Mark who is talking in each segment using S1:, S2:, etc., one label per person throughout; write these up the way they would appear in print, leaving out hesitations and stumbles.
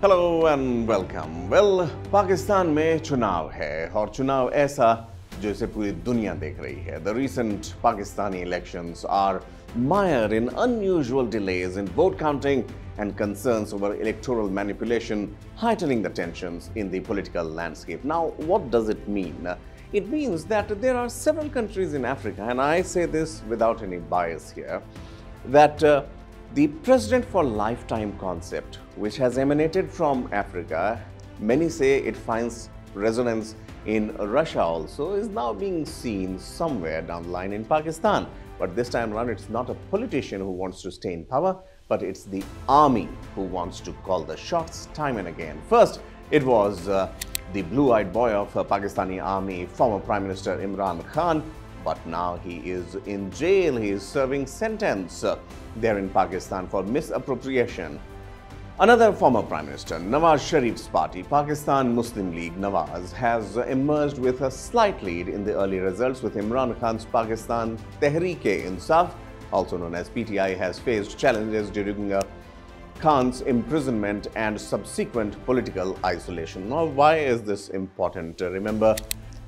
S1: Hello and welcome. Pakistan में चुनाव है और चुनाव ऐसा जो इसे पूरी दुनिया देख रही है। The recent Pakistani elections are mired in unusual delays in vote counting and concerns over electoral manipulation, heightening the tensions in the political landscape. Now, what does it mean? It means that there are several countries in Africa, and I say this without any bias here, that the president for lifetime concept, which has emanated from Africa, many say it finds resonance in Russia also, is now being seen somewhere down the line in Pakistan. But this time around, it's not a politician who wants to stay in power, but it's the army who wants to call the shots time and again. First, it was the blue-eyed boy of Pakistani army, former Prime Minister Imran Khan, but now he is in jail. He is serving sentence there in Pakistan for misappropriation. Another former Prime Minister, Nawaz Sharif's party, Pakistan Muslim League-Nawaz, has emerged with a slight lead in the early results, with Imran Khan's Pakistan Tehreek-e-Insaf, also known as PTI, has faced challenges during Khan's imprisonment and subsequent political isolation. Now, why is this important? Remember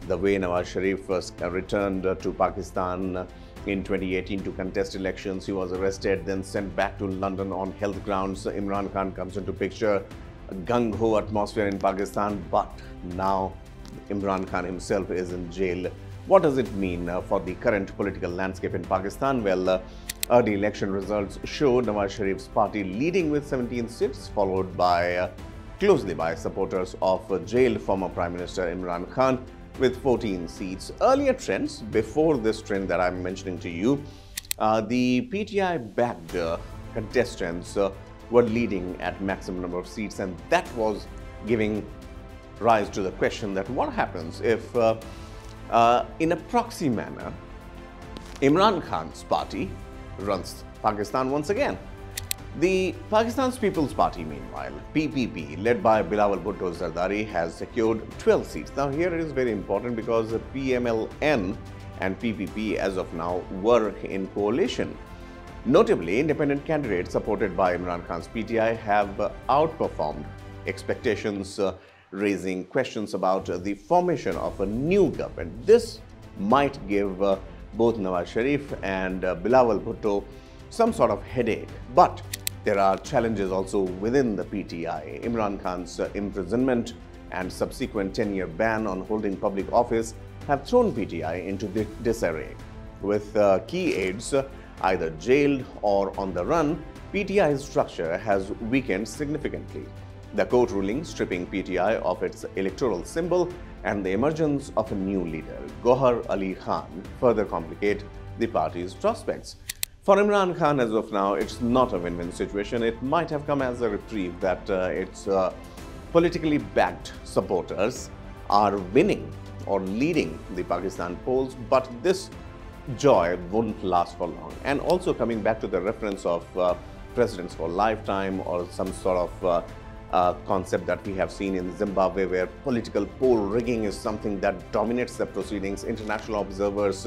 S1: the way Nawaz Sharif first returned to Pakistan in 2018 to contest elections. He was arrested, then sent back to London on health grounds. Imran Khan comes into picture, a gung-ho atmosphere in Pakistan, but now Imran Khan himself is in jail. What does it mean for the current political landscape in Pakistan? Well, early election results show Nawaz Sharif's party leading with 17 seats, followed by closely by supporters of jailed former Prime Minister Imran Khan with 14 seats. Earlier trends, before this trend that I'm mentioning to you, the PTI-backed contestants were leading at maximum number of seats, and that was giving rise to the question that what happens if, in a proxy manner, Imran Khan's party runs Pakistan once again. The Pakistan's People's Party, meanwhile, PPP, led by Bilawal Bhutto Zardari, has secured 12 seats. Now, here it is very important because PML-N and PPP, as of now, work in coalition. Notably, independent candidates supported by Imran Khan's PTI have outperformed expectations, raising questions about the formation of a new government. This might give both Nawaz Sharif and Bilawal Bhutto some sort of headache. But there are challenges also within the PTI. Imran Khan's imprisonment and subsequent 10-year ban on holding public office have thrown PTI into disarray. With key aides either jailed or on the run, PTI's structure has weakened significantly. The court ruling stripping PTI of its electoral symbol and the emergence of a new leader, Gohar Ali Khan, further complicate the party's prospects. For Imran Khan, as of now, it's not a win-win situation. It might have come as a reprieve that its politically backed supporters are winning or leading the Pakistan polls, but this joy wouldn't last for long. And also coming back to the reference of presidents for lifetime or some sort of concept that we have seen in Zimbabwe, where political poll rigging is something that dominates the proceedings. International observers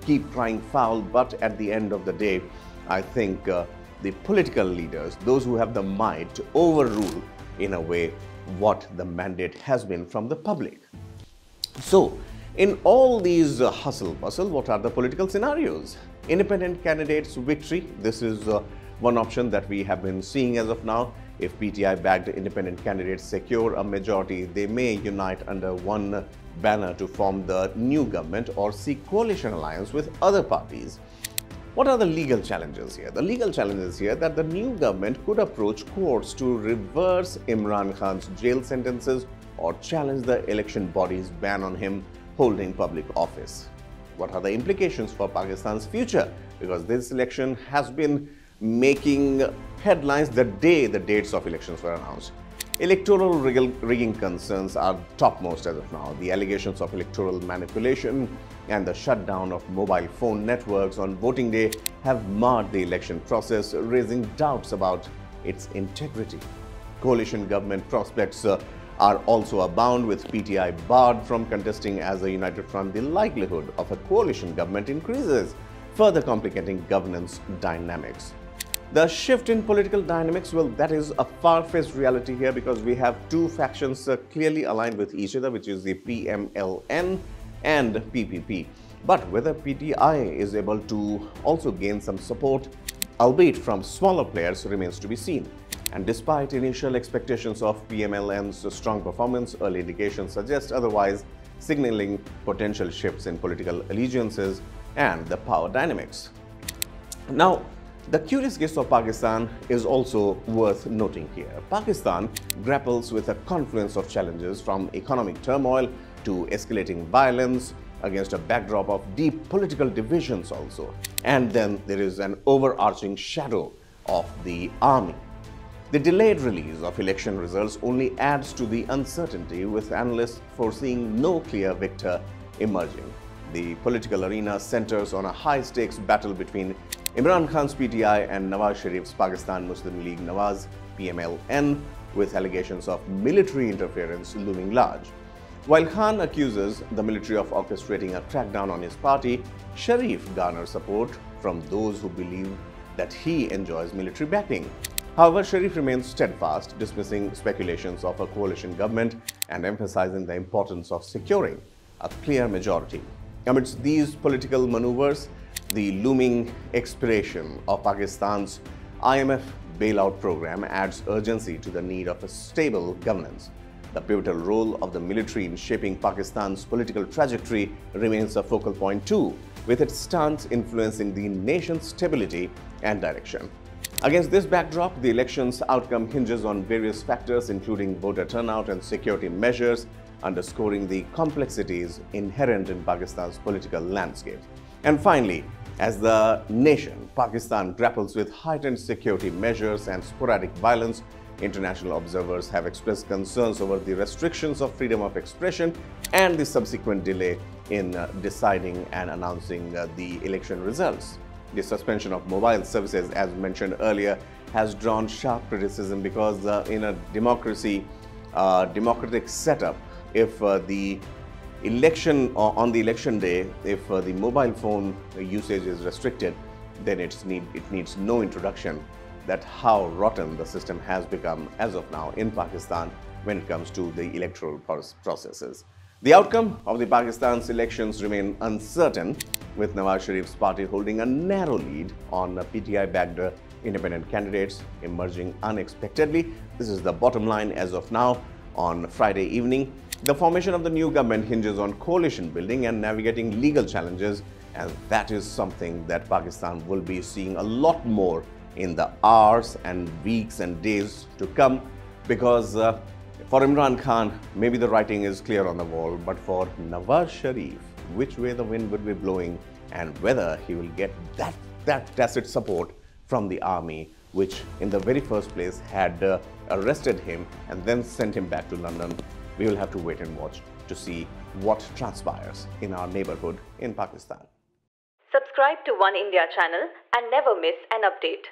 S1: keep crying foul, but at the end of the day, I think the political leaders, those who have the might to overrule in a way what the mandate has been from the public. So, in all these hustle-bustle, what are the political scenarios? Independent candidates' victory, this is one option that we have been seeing as of now. If PTI-backed independent candidates secure a majority, they may unite under one banner to form the new government or seek coalition alliance with other parties. What are the legal challenges here? The legal challenge is here that the new government could approach courts to reverse Imran Khan's jail sentences or challenge the election body's ban on him holding public office. What are the implications for Pakistan's future? Because this election has been making headlines the day the dates of elections were announced. Electoral rigging concerns are topmost as of now. The allegations of electoral manipulation and the shutdown of mobile phone networks on voting day have marred the election process, raising doubts about its integrity. Coalition government prospects are also abound, with PTI barred from contesting as a united front. The likelihood of a coalition government increases, further complicating governance dynamics. The shift in political dynamics, well, that is a far-fetched reality here because we have two factions clearly aligned with each other, which is the PML-N and PPP. But whether PTI is able to also gain some support, albeit from smaller players, remains to be seen. And despite initial expectations of PML-N's strong performance, early indications suggest otherwise, signaling potential shifts in political allegiances and the power dynamics. Now, the curious case of Pakistan is also worth noting here. Pakistan grapples with a confluence of challenges from economic turmoil to escalating violence against a backdrop of deep political divisions also. And then there is an overarching shadow of the army. The delayed release of election results only adds to the uncertainty, with analysts foreseeing no clear victor emerging. The political arena centers on a high-stakes battle between Imran Khan's PTI and Nawaz Sharif's Pakistan Muslim League-Nawaz PML-N, with allegations of military interference looming large. While Khan accuses the military of orchestrating a crackdown on his party, Sharif garners support from those who believe that he enjoys military backing. However, Sharif remains steadfast, dismissing speculations of a coalition government and emphasizing the importance of securing a clear majority. Amidst these political maneuvers, the looming expiration of Pakistan's IMF bailout program adds urgency to the need of a stable governance. The pivotal role of the military in shaping Pakistan's political trajectory remains a focal point too, with its stance influencing the nation's stability and direction. Against this backdrop, the election's outcome hinges on various factors, including voter turnout and security measures, underscoring the complexities inherent in Pakistan's political landscape. And finally, as the nation, Pakistan grapples with heightened security measures and sporadic violence, international observers have expressed concerns over the restrictions of freedom of expression and the subsequent delay in deciding and announcing the election results. The suspension of mobile services, as mentioned earlier, has drawn sharp criticism because in a democratic setup, if the election on the election day, if the mobile phone usage is restricted, then it needs no introduction that how rotten the system has become as of now in Pakistan when it comes to the electoral processes. The outcome of the Pakistan's elections remain uncertain, with Nawaz Sharif's party holding a narrow lead on PTI-backed independent candidates emerging unexpectedly. This is the bottom line as of now on Friday evening. The formation of the new government hinges on coalition building and navigating legal challenges, and that is something that Pakistan will be seeing a lot more in the hours and weeks and days to come, because for Imran Khan, maybe the writing is clear on the wall, but for Nawaz Sharif, which way the wind would be blowing and whether he will get that tacit support from the army, which in the very first place had arrested him and then sent him back to London, we will have to wait and watch to see what transpires in our neighborhood in Pakistan.
S2: Subscribe to Oneindia channel and never miss an update.